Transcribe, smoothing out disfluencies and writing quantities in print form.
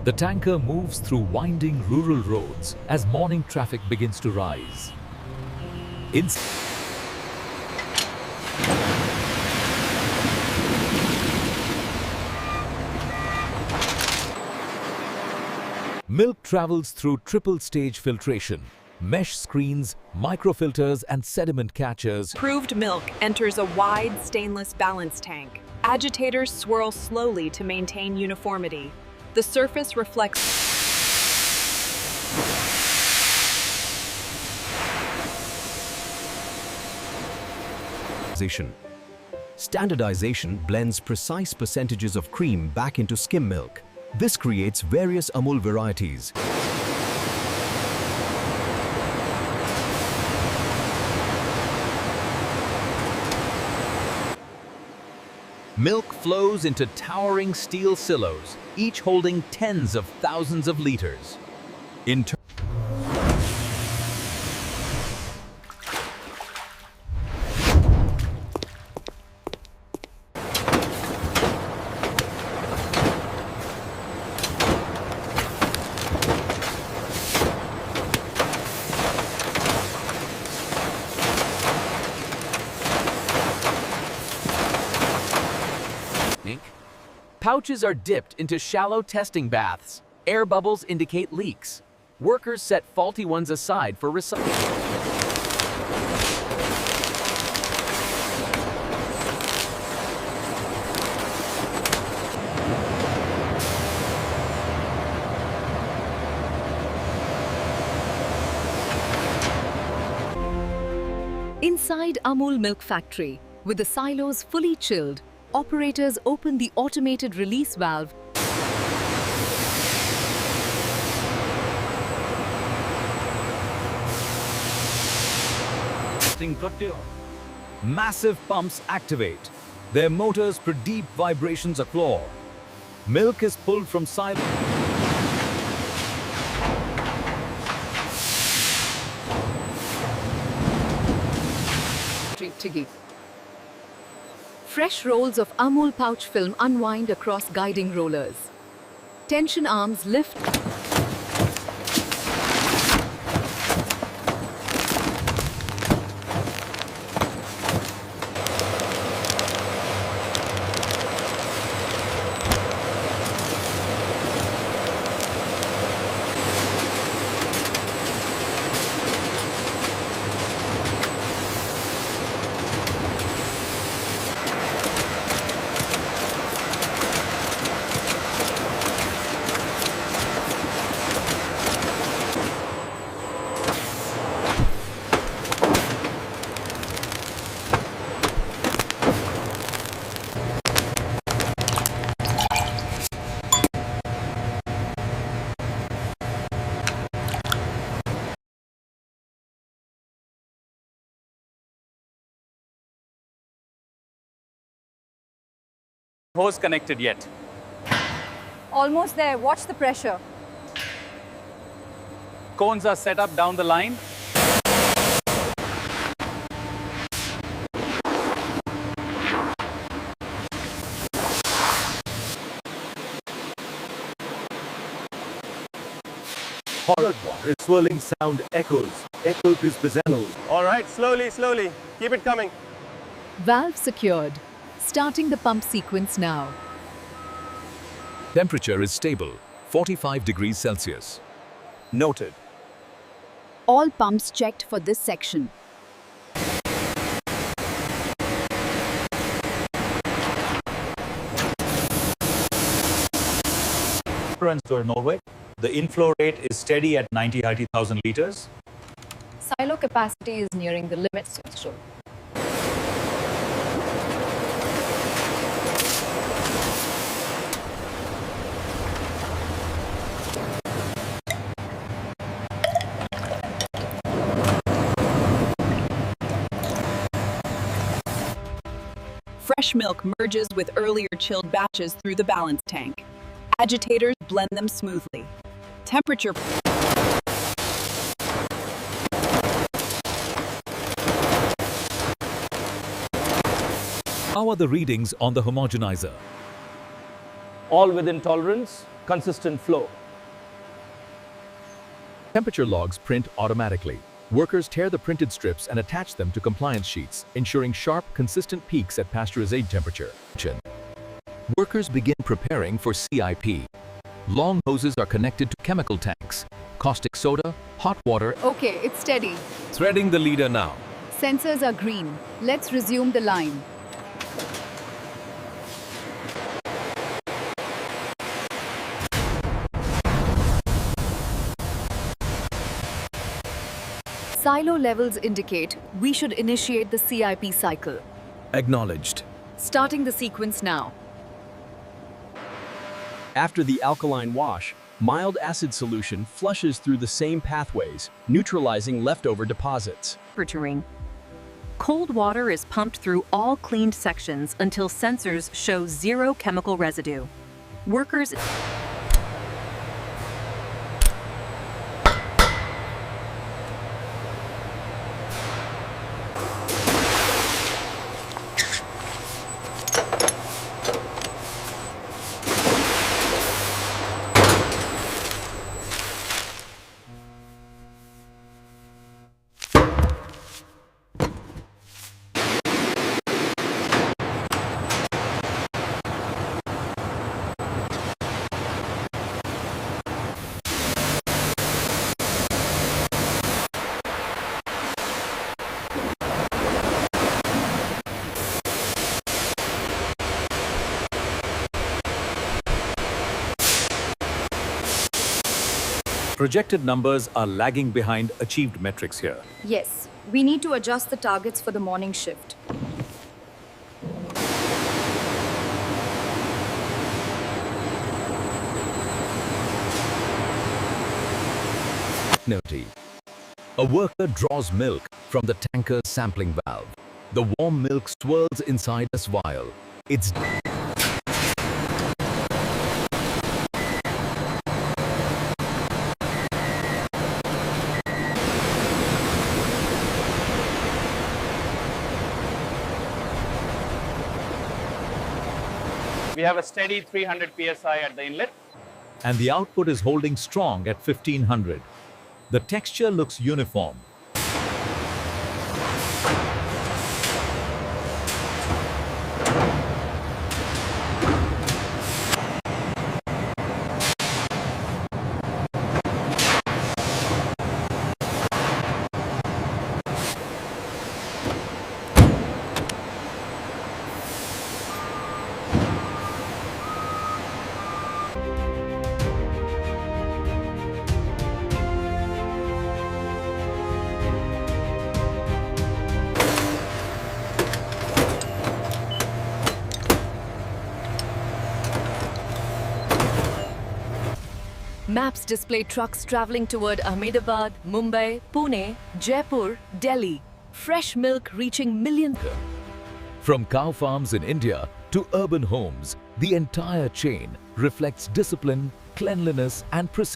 The tanker moves through winding rural roads as morning traffic begins to rise. Milk travels through triple-stage filtration, mesh screens, microfilters and sediment catchers. Improved milk enters a wide stainless balance tank. Agitators swirl slowly to maintain uniformity. The surface reflects Standardization blends precise percentages of cream back into skim milk. This creates various Amul varieties. Milk flows into towering steel silos, each holding tens of thousands of liters. In turn, pouches are dipped into shallow testing baths. Air bubbles indicate leaks. Workers set faulty ones aside for recycling. Inside Amul Milk Factory, with the silos fully chilled, operators open the automated release valve. Massive pumps activate. Their motors produce deep vibrations afloor. Milk is pulled from silo. Fresh rolls of Amul pouch film unwind across guiding rollers. Tension arms lift. Hose connected yet. Almost there. Watch the pressure. Cones are set up down the line. Horror water swirling sound echoes. Echo to Spizzellos. All right, slowly, slowly. Keep it coming. Valve secured. Starting the pump sequence now. Temperature is stable, 45 degrees Celsius. Noted. All pumps checked for this section. Store Norway. The inflow rate is steady at 90,000 liters. Silo capacity is nearing the limits also. Fresh milk merges with earlier chilled batches through the balance tank. Agitators blend them smoothly. Temperature. How are the readings on the homogenizer? All within tolerance, consistent flow. Temperature logs print automatically. Workers tear the printed strips and attach them to compliance sheets, ensuring sharp, consistent peaks at pasteurization temperature. Workers begin preparing for CIP. Long hoses are connected to chemical tanks. Caustic soda, hot water. Okay, it's steady. Threading the leader now. Sensors are green. Let's resume the line. Silo levels indicate we should initiate the CIP cycle. Acknowledged. Starting the sequence now. After the alkaline wash, mild acid solution flushes through the same pathways, neutralizing leftover deposits. Temperature. Cold water is pumped through all cleaned sections until sensors show zero chemical residue. Workers Projected numbers are lagging behind achieved metrics here. Yes, we need to adjust the targets for the morning shift. Note: a worker draws milk from the tanker's sampling valve. The warm milk swirls inside a vial. It's We have a steady 300 psi at the inlet. And the output is holding strong at 1500. The texture looks uniform. Maps display trucks traveling toward Ahmedabad, Mumbai, Pune, Jaipur, Delhi. Fresh milk reaching millions. from cow farms in India to urban homes. The entire chain reflects discipline, cleanliness, and precision.